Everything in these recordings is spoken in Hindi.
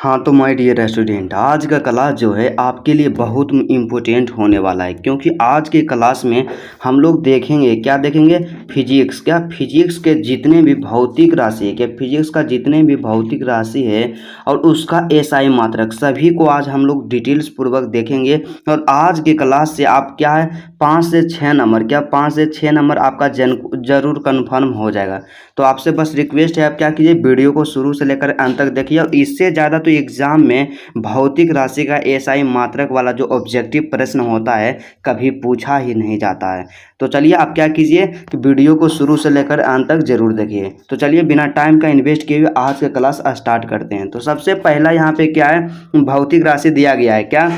हाँ तो माय डियर स्टूडेंट, आज का क्लास जो है आपके लिए बहुत इम्पोर्टेंट होने वाला है, क्योंकि आज के क्लास में हम लोग देखेंगे क्या देखेंगे फिजिक्स। क्या फिजिक्स के जितने भी भौतिक राशि है, क्या फिजिक्स का जितने भी भौतिक राशि है और उसका एसआई मात्रक सभी को आज हम लोग डिटेल्स पूर्वक देखेंगे। और आज के क्लास से आप क्या है 5 से 6 नंबर, क्या 5 से 6 नंबर आपका जरूर कन्फर्म हो जाएगा। तो आपसे बस रिक्वेस्ट है, आप क्या कीजिए वीडियो को शुरू से लेकर अंत तक देखिए। और इससे ज़्यादा तो एग्जाम में भौतिक राशि का एसआई मात्रक वाला जो ऑब्जेक्टिव प्रश्न होता है कभी पूछा ही नहीं जाता है। तो चलिए आप क्या कीजिए कि वीडियो को शुरू से लेकर अंत तक जरूर देखिए। तो चलिए बिना टाइम का इन्वेस्ट किए हुए आज का क्लास स्टार्ट करते हैं। तो सबसे पहला यहाँ पे क्या है भौतिक राशि दिया गया है। क्या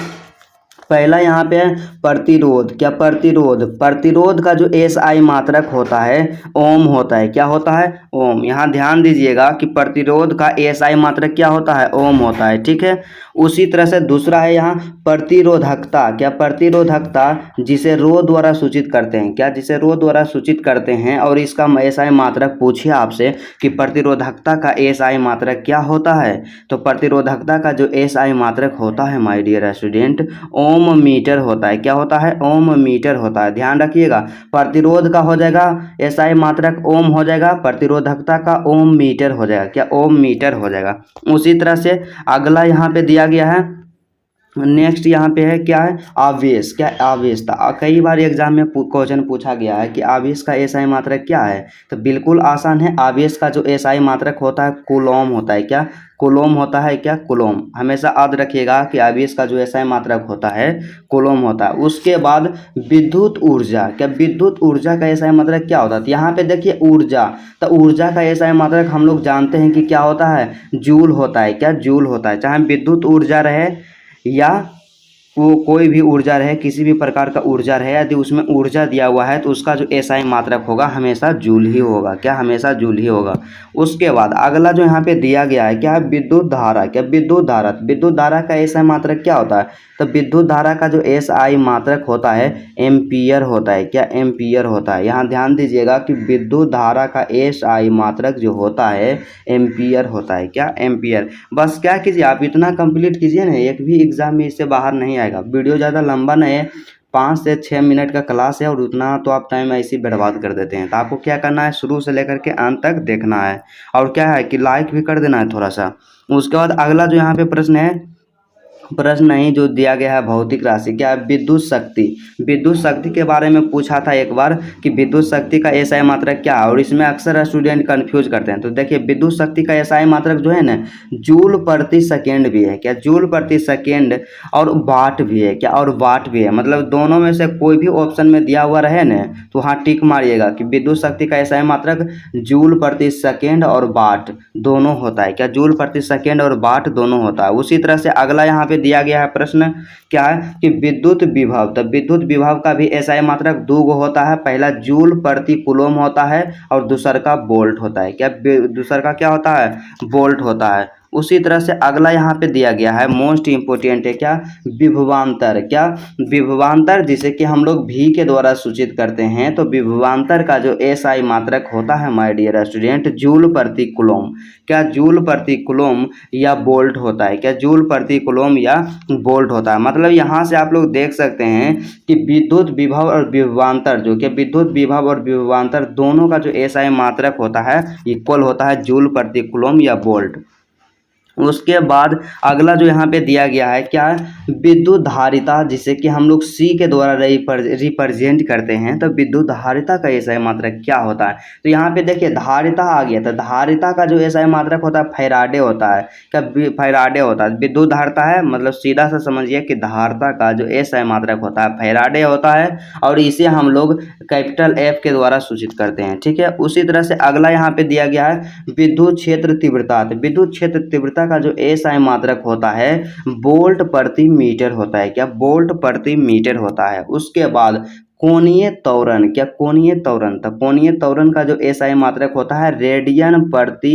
पहला यहाँ पे है प्रतिरोध। क्या प्रतिरोध, प्रतिरोध का जो एसआई मात्रक होता है ओम होता है। क्या होता है ओम। यहाँ ध्यान दीजिएगा कि प्रतिरोध का एसआई मात्रक क्या होता है ओम होता है, ठीक है। उसी तरह से दूसरा है यहाँ प्रतिरोधकता। क्या प्रतिरोधकता जिसे रो द्वारा सूचित करते हैं। क्या जिसे रो द्वारा सूचित करते हैं और इसका एसआई मात्रक पूछिए आपसे कि प्रतिरोधकता का एसआई मात्रक क्या होता है। तो प्रतिरोधकता का जो एसआई मात्रक होता है my dear student ohm metre होता है। क्या होता है ओम मीटर होता है। ध्यान रखिएगा प्रतिरोध का हो जाएगा एसआई मात्रक ओम हो जाएगा, प्रतिरोधकता का ओम मीटर हो जाएगा। क्या ओम मीटर हो जाएगा। उसी तरह से अगला यहाँ पे दिया गया है नेक्स्ट यहाँ पे है क्या है आवेश। क्या आवेश था कई बार एग्जाम में क्वेश्चन पूछा गया है कि आवेश का एसआई मात्रक क्या है। तो बिल्कुल आसान है, आवेश का जो एसआई मात्रक होता है कूलॉम होता है। क्या कूलॉम होता है। क्या कूलॉम हमेशा याद रखिएगा कि आवेश का जो एसआई मात्रक होता है कूलॉम होता है। उसके बाद विद्युत ऊर्जा। क्या विद्युत ऊर्जा का एसआई मात्रक क्या होता है। यहाँ पे देखिए ऊर्जा, तो ऊर्जा का एसआई मात्रक हम लोग जानते हैं कि क्या होता है जूल होता है। क्या जूल होता है। चाहे विद्युत ऊर्जा रहे या वो कोई भी ऊर्जा रहे, किसी भी प्रकार का ऊर्जा रहे, यदि उसमें ऊर्जा दिया हुआ है तो उसका जो एसआई मात्रक होगा हमेशा जूल ही होगा। क्या हमेशा जूल ही होगा। उसके बाद अगला जो यहाँ पे दिया गया है क्या है विद्युत धारा। क्या विद्युत धारा, विद्युत धारा का एसआई मात्रक क्या होता है। तो विद्युत धारा का जो एसआई मात्रक होता है एम्पियर होता है। क्या एम्पियर होता है। यहाँ ध्यान दीजिएगा कि विद्युत धारा का एसआई मात्रक जो होता है एम्पियर होता है। क्या एम्पियर। बस क्या कीजिए आप इतना कंप्लीट कीजिए ना, एक भी एग्जाम में इससे बाहर नहीं आएगा। वीडियो ज़्यादा लंबा नहीं है, 5 से 6 मिनट का क्लास है और उतना तो आप टाइम ऐसे ही बर्बाद कर देते हैं। तो आपको क्या करना है शुरू से लेकर के अंत तक देखना है और क्या है कि लाइक भी कर देना है थोड़ा सा। उसके बाद अगला जो यहाँ पे प्रश्न है, प्रश्न नहीं जो दिया गया है भौतिक राशि। क्या है विद्युत शक्ति। विद्युत शक्ति के बारे में पूछा था एक बार कि विद्युत शक्ति का एसआई मात्रक क्या है, और इसमें अक्सर स्टूडेंट कंफ्यूज करते हैं। तो देखिए विद्युत शक्ति का एसआई मात्रक जो है ना जूल प्रति सेकेंड भी है। क्या जूल प्रति सेकेंड और वाट भी है। क्या और वाट भी है, मतलब दोनों में से कोई भी ऑप्शन में दिया हुआ रहे ना तो वहाँ टिक मारिएगा कि विद्युत शक्ति का एसआई मात्रक जूल प्रति सेकेंड और वाट दोनों होता है। क्या जूल प्रति सेकेंड और वाट दोनों होता है। उसी तरह से अगला यहाँ पे दिया गया है प्रश्न क्या है कि विद्युत विभव। तो विद्युत विभव का भी एसआई मात्रक दो गो होता है, पहला जूल प्रति कूलम होता है और दूसर का वोल्ट होता है। क्या दूसर का क्या होता है वोल्ट होता है। उसी तरह से अगला यहाँ पे दिया गया है मोस्ट इंपोर्टेंट है क्या विभवांतर। क्या विभवांतर जिसे कि हम लोग भी के द्वारा सूचित करते हैं। तो विभवांतर का जो एसआई मात्रक होता है माय डियर स्टूडेंट जूल प्रति कूलम। क्या जूल प्रति कूलम या वोल्ट होता है। क्या जूल प्रति कूलम या वोल्ट होता है। मतलब यहाँ से आप लोग देख सकते हैं कि विद्युत विभव और विभवांतर जो कि विद्युत विभव और विभवांतर दोनों का जो एसआई मात्रक होता है इक्वल होता है जूल प्रति कूलम या वोल्ट। उसके बाद अगला जो यहाँ पे दिया गया है क्या है विद्युत धारिता जिसे कि हम लोग सी के द्वारा रिप्रेजेंट करते हैं। तो विद्युत धारिता का एसआई मात्रक क्या होता है। तो यहाँ पे देखिए धारिता आ गया। तो धारिता का जो एसआई मात्रक होता है फैराडे होता है। क्या फैराडे होता है। विद्युत धारिता है मतलब सीधा सा समझिए कि धारिता का जो एसआई मात्रक होता है फैराडे होता है और इसे हम लोग कैपिटल एफ के द्वारा सूचित करते हैं, ठीक है। उसी तरह से अगला यहाँ पे दिया गया है विद्युत क्षेत्र तीव्रता। तो विद्युत क्षेत्र तीव्रता का जो एसआई मात्रक होता है वोल्ट प्रति मीटर होता है। क्या वोल्ट प्रति मीटर होता है। उसके बाद कोणीय त्वरण। क्या कोणीय त्वरण। तो कोणीय त्वरण का जो एसआई मात्रक होता है रेडियन प्रति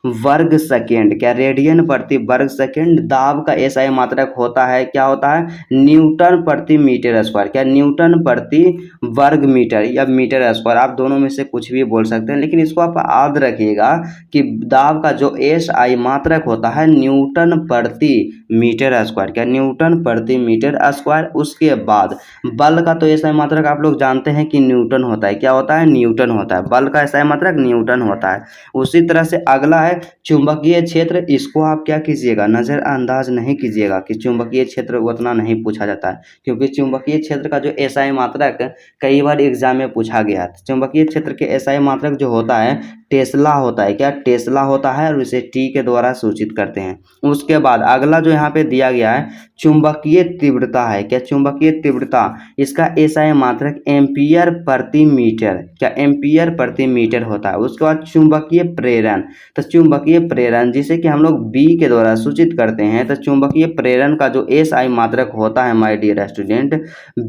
वर्ग सेकेंड, क्या रेडियन प्रति वर्ग सेकेंड। दाब का एसआई मात्रक होता है, क्या होता है, न्यूटन प्रति मीटर स्क्वायर, क्या न्यूटन प्रति वर्ग मीटर या मीटर स्क्वायर, आप दोनों में से कुछ भी बोल सकते हैं, लेकिन इसको आप याद रखिएगा कि दाब का जो एसआई मात्रक होता है न्यूटन प्रति मीटर स्क्वायर, क्या न्यूटन प्रति मीटर स्क्वायर। उसके बाद बल का तो एसआई मात्रक आप लोग जानते हैं कि न्यूटन होता है, क्या होता है, न्यूटन होता है, बल का एसआई मात्रक न्यूटन होता है। उसी तरह से अगला है चुंबकीय क्षेत्र। इसको आप क्या कीजिएगा, नज़रअंदाज नहीं कीजिएगा कि चुंबकीय क्षेत्र उतना नहीं पूछा जाता है, क्योंकि चुंबकीय क्षेत्र का जो एसआई मात्रक कई बार एग्जाम में पूछा गया है। चुंबकीय क्षेत्र के एसआई मात्रक जो होता है टेस्ला होता है, क्या टेस्ला होता है, और इसे टी के द्वारा सूचित करते हैं। उसके बाद अगला जो यहाँ पे दिया गया है चुंबकीय तीव्रता है, क्या चुंबकीय तीव्रता, इसका एसआई मात्रक एम्पियर प्रति मीटर, क्या एम्पियर प्रति मीटर होता है। उसके बाद चुंबकीय प्रेरण, तो चुंबकीय प्रेरण जिसे कि हम लोग बी के द्वारा सूचित करते हैं, तो चुंबकीय प्रेरण का जो एसआई मात्रक होता है माय डियर स्टूडेंट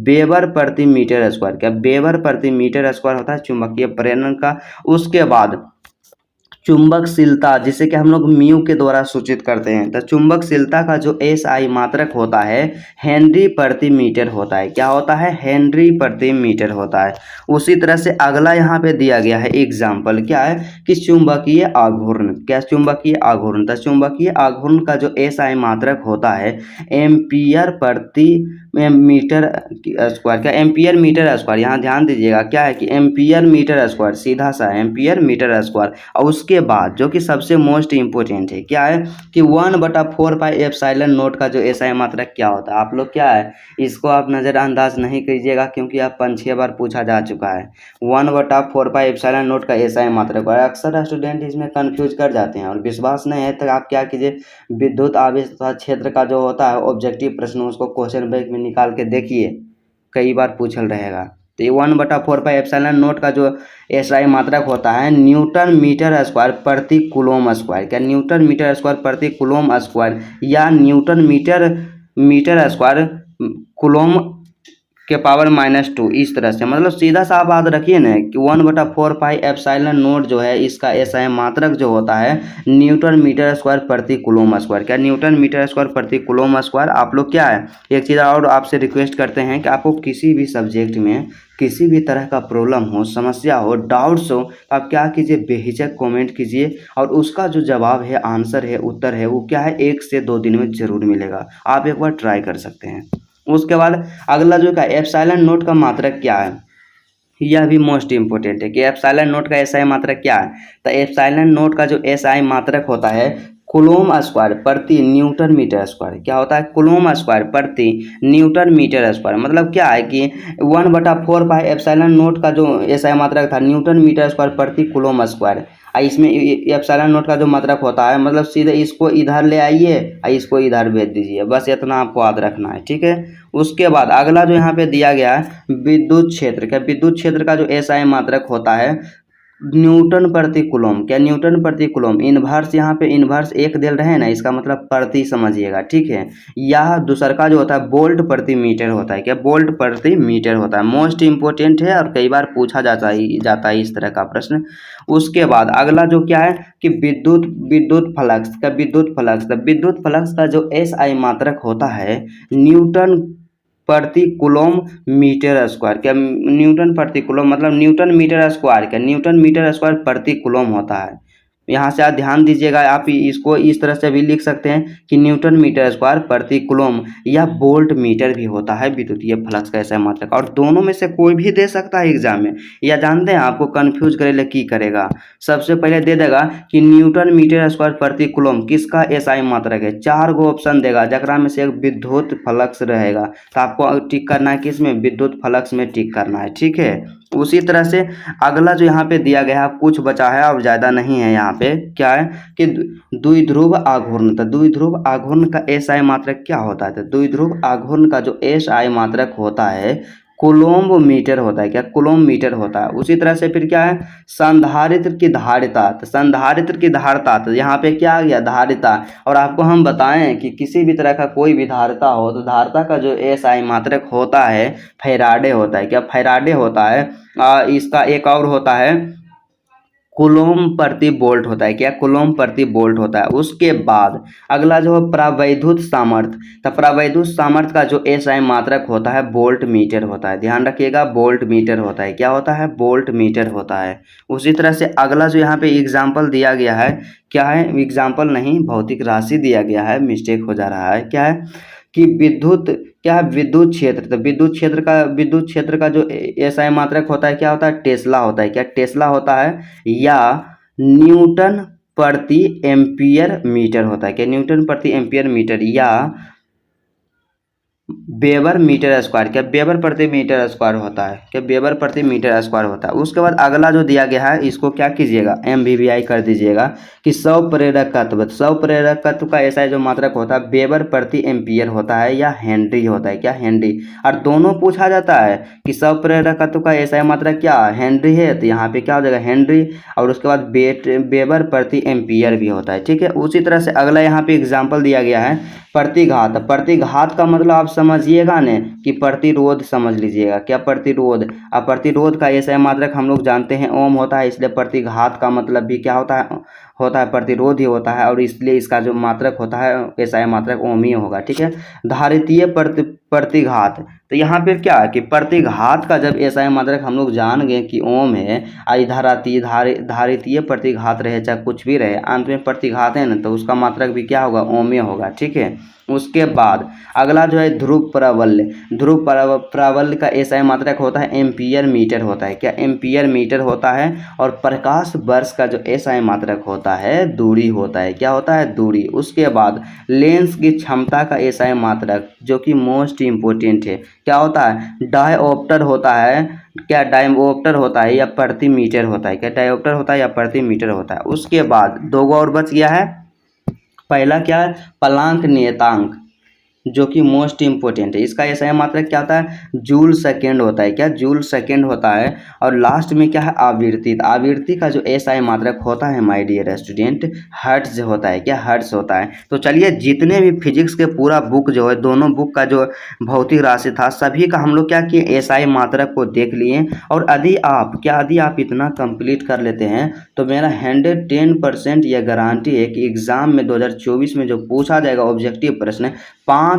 वेबर प्रति मीटर स्क्वायर, क्या वेबर प्रति मीटर स्क्वायर होता है चुंबकीय प्रेरण का। उसके बाद चुंबकशीलता जिसे कि हम लोग म्यू के द्वारा सूचित करते हैं, तो चुंबकशीलता का जो एसआई मात्रक होता है हेनरी प्रति मीटर होता है, क्या होता है, हेनरी प्रति मीटर होता है। उसी तरह से अगला यहाँ पे दिया गया है एग्जाम्पल, क्या है कि चुंबकीय आघूर्ण, क्या चुंबकीय आघूर्ण, तो चुंबकीय आघूर्ण का जो एसआई मात्रक होता है एम्पियर प्रति मीटर स्क्वायर, क्या एम्पियर मीटर स्क्वायर, यहाँ ध्यान दीजिएगा क्या है कि एम्पियर मीटर स्क्वायर, सीधा सा एम्पियर मीटर स्क्वायर। और उसके बाद जो कि सबसे मोस्ट इंपोर्टेंट है, क्या है कि 1/4πε0 का जो एसआई मात्रक क्या होता है। आप लोग क्या है इसको आप नज़रअंदाज नहीं कीजिएगा, क्योंकि आप 5-6 बार पूछा जा चुका है 1/4πε0 का एसआई मात्रक। और अक्सर स्टूडेंट इसमें कन्फ्यूज कर जाते हैं, और विश्वास नहीं है तो आप क्या कीजिए विद्युत आवेश तथा क्षेत्र का जो होता है ऑब्जेक्टिव प्रश्न उसको क्वेश्चन बैंक में निकाल के देखिए, कई बार पूछल रहेगा। तो ये 1/4πε0 का जो एसआई मात्रक होता है न्यूटन मीटर स्क्वायर प्रति कूलम स्क्वायर, क्या न्यूटन मीटर स्क्वायर प्रति कूलम स्क्वायर, या न्यूटन मीटर स्क्वायर कूलम के पावर -2, इस तरह से। मतलब सीधा सा आप याद रखिए ना कि 1/4πε0 जो है इसका एसआई मात्रक जो होता है न्यूटन मीटर स्क्वायर प्रति कूलम स्क्वायर, क्या न्यूटन मीटर स्क्वायर प्रति कूलम स्क्वायर। आप लोग क्या है एक चीज़ और आपसे रिक्वेस्ट करते हैं कि आपको किसी भी सब्जेक्ट में किसी भी तरह का प्रॉब्लम हो, समस्या हो, डाउट्स हो, तो आप क्या कीजिए बेहिचक कमेंट कीजिए, और उसका जो जवाब है, आंसर है, उत्तर है, वो क्या है 1 से 2 दिन में ज़रूर मिलेगा। आप एक बार ट्राई कर सकते हैं। उसके बाद अगला जो का एप्सिलॉन का मात्रक क्या है, यह भी मोस्ट इंपोर्टेंट है कि एप्सिलॉन का एसआई मात्रक क्या है। तो एप्सिलॉन का जो एसआई मात्रक होता है कूलम स्क्वायर प्रति न्यूटन मीटर स्क्वायर, क्या होता है कूलम स्क्वायर प्रति न्यूटन मीटर स्क्वायर। मतलब क्या है कि 1/4πε0 का जो एसआई मात्रक था न्यूटन मीटर स्क्वायर प्रति कूलम स्क्वायर, इसमें एप्सिलॉन का जो मात्रक होता है मतलब सीधे इसको इधर ले आइए और इसको इधर भेज दीजिए, बस इतना आपको याद रखना है, ठीक है। उसके बाद अगला जो यहाँ पे दिया गया है विद्युत क्षेत्र, क्या विद्युत क्षेत्र का जो एसआई मात्रक होता है न्यूटन प्रति कूलम, क्या न्यूटन प्रति कूलम। इन्वर्स यहाँ पे इन्वर्स एक दिल रहे ना, इसका मतलब प्रति समझिएगा, ठीक है। यह दूसरा का जो होता है वोल्ट प्रति मीटर होता है, क्या वोल्ट प्रति मीटर होता है। मोस्ट इंपोर्टेंट है और कई बार पूछा जाता है इस तरह का प्रश्न। उसके बाद अगला जो क्या है कि विद्युत फ्लक्स का विद्युत फ्लक्स का जो एसआई मात्रक होता है न्यूटन प्रति कूलम मीटर स्क्वायर, क्या न्यूटन प्रति कूलम मतलब न्यूटन मीटर स्क्वायर, क्या न्यूटन मीटर स्क्वायर प्रति कूलम होता है। यहाँ से आप ध्यान दीजिएगा, आप इसको इस तरह से भी लिख सकते हैं कि न्यूटन मीटर स्क्वायर प्रति कूलम, या वोल्ट मीटर भी होता है विद्युतीय फ्लक्स का ऐसा मात्रक। और दोनों में से कोई भी दे सकता है एग्जाम में, या जानते हैं आपको कन्फ्यूज करे लिए की करेगा, सबसे पहले दे देगा कि न्यूटन मीटर स्क्वायर प्रति कूलम किसका एसआई मात्रक है। 4 गो ऑप्शन देगा जकरा में से एक विद्युत फ्लक्स रहेगा, तो आपको टिक करना है किसमें, विद्युत फ्लक्स में टिक करना है, ठीक है। उसी तरह से अगला जो यहाँ पे दिया गया है कुछ बचा है और ज़्यादा नहीं है, यहाँ पे क्या है कि द्विध्रुव आघूर्ण। तो द्विध्रुव आघूर्ण का एसआई मात्रक क्या होता है, तो द्विध्रुव आघूर्ण का जो एसआई मात्रक होता है कूलम्ब मीटर होता है, क्या कूलम्ब मीटर होता है। उसी तरह से फिर क्या है संधारित्र की धारिता, तो संधारित्र की धारिता, तो यहाँ पे क्या आ गया धारिता। और आपको हम बताएं कि किसी भी तरह का कोई भी धारिता हो तो धारिता का जो एसआई मात्रक होता है फैराडे होता है, क्या फैराडे होता है। इसका एक और होता है कूलॉम प्रति वोल्ट होता है। क्या कूलॉम प्रति वोल्ट होता है। उसके बाद अगला जो है प्रावैद्युत सामर्थ्य, तो प्रावैद्युत सामर्थ्य का जो एसआई मात्रक होता है वोल्ट मीटर होता है। ध्यान रखिएगा, वोल्ट मीटर होता है। क्या होता है, वोल्ट मीटर होता है। उसी तरह से अगला जो यहाँ पे एग्जाम्पल दिया गया है, क्या है, एग्जाम्पल नहीं, भौतिक राशि दिया गया है, मिस्टेक हो जा रहा है। क्या है कि विद्युत, क्या है, विद्युत क्षेत्र। तो विद्युत क्षेत्र का जो एसआई मात्रक होता है क्या होता है, टेस्ला होता है। क्या टेस्ला होता है, या न्यूटन प्रति एम्पियर मीटर होता है। क्या न्यूटन प्रति एम्पियर मीटर, या वेबर मीटर स्क्वायर। क्या वेबर प्रति मीटर स्क्वायर होता है। क्या वेबर प्रति मीटर स्क्वायर होता है। उसके बाद अगला जो दिया गया है इसको क्या कीजिएगा, MVVI कर दीजिएगा कि सौ प्रेरकत्व। सौ प्रेरकत्व का ऐसा जो मात्रक होता है वेबर प्रति एम्पियर होता है या हेनरी होता है। क्या हेनरी। और दोनों पूछा जाता है कि सौ प्रेरकत्व का ऐसा मात्रक क्या हेनरी है, तो यहाँ पे क्या हो जाएगा हेनरी। और उसके बाद वेबर प्रति एम्पियर भी होता है। ठीक है। उसी तरह से अगला यहाँ पे एग्जाम्पल दिया गया है प्रतिघात। प्रतिघात का मतलब आप समझिएगा ने कि प्रतिरोध समझ लीजिएगा। क्या प्रतिरोध। अब प्रतिरोध का ऐसा मात्रक हम लोग जानते हैं ओम होता है, इसलिए प्रतिघात का मतलब भी क्या होता है प्रतिरोध ही होता है, और इसलिए इसका जो मात्रक होता है ऐसा मात्रक ओम ही होगा। ठीक है। धारितीय प्रतिघात, तो यहाँ पे क्या है कि प्रतिघात का जब ऐसा मात्रक हम लोग जान गए कि ओम है, धारितीय प्रतिघात रहे चाहे कुछ भी रहे, अंत में प्रतिघात है ना, तो उसका मात्रक भी क्या होगा, ओम ही होगा। ठीक है। उसके बाद अगला जो है ध्रुव प्रावल्य। ध्रुव प्रावल्य का ऐसा मात्रक होता है एम्पियर मीटर होता है। क्या एम्पियर मीटर होता है। और प्रकाश वर्ष का जो ऐसा मात्रक होता है दूरी होता है। क्या होता है, दूरी। उसके बाद लेंस की क्षमता का ऐसा मात्रक जो कि मोस्ट इम्पोर्टेंट है, क्या होता है, डायोप्टर होता है। क्या डायोप्टर होता है या प्रति मीटर होता है। क्या डायोप्टर होता है या प्रति मीटर होता है। उसके बाद दो और बच गया है। पहला क्या है, प्लांक नियतांक जो कि मोस्ट इम्पोर्टेंट है। इसका ऐसा मात्रक क्या होता है, जूल सेकेंड होता है। क्या जूल सेकेंड होता है। और लास्ट में क्या है, आवृत्ति। आवृत्ति का जो ऐसा मात्रक होता है माय डियर स्टूडेंट, हर्ट्ज होता है। क्या हर्ट्ज होता है। तो चलिए जितने भी फिजिक्स के पूरा बुक जो है, दोनों बुक का जो भौतिक राशि था सभी का हम लोग क्या किए, ऐसा मात्रक को देख लिए। और यदि आप इतना कंप्लीट कर लेते हैं तो मेरा 110% यह गारंटी है कि एग्जाम में 2024 में जो पूछा जाएगा ऑब्जेक्टिव प्रश्न, 5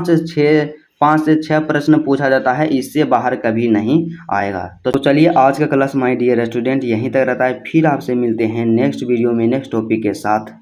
से 6 प्रश्न पूछा जाता है, इससे बाहर कभी नहीं आएगा। तो चलिए आज का क्लास माय डियर स्टूडेंट यहीं तक रहता है। फिर आपसे मिलते हैं नेक्स्ट वीडियो में नेक्स्ट टॉपिक के साथ।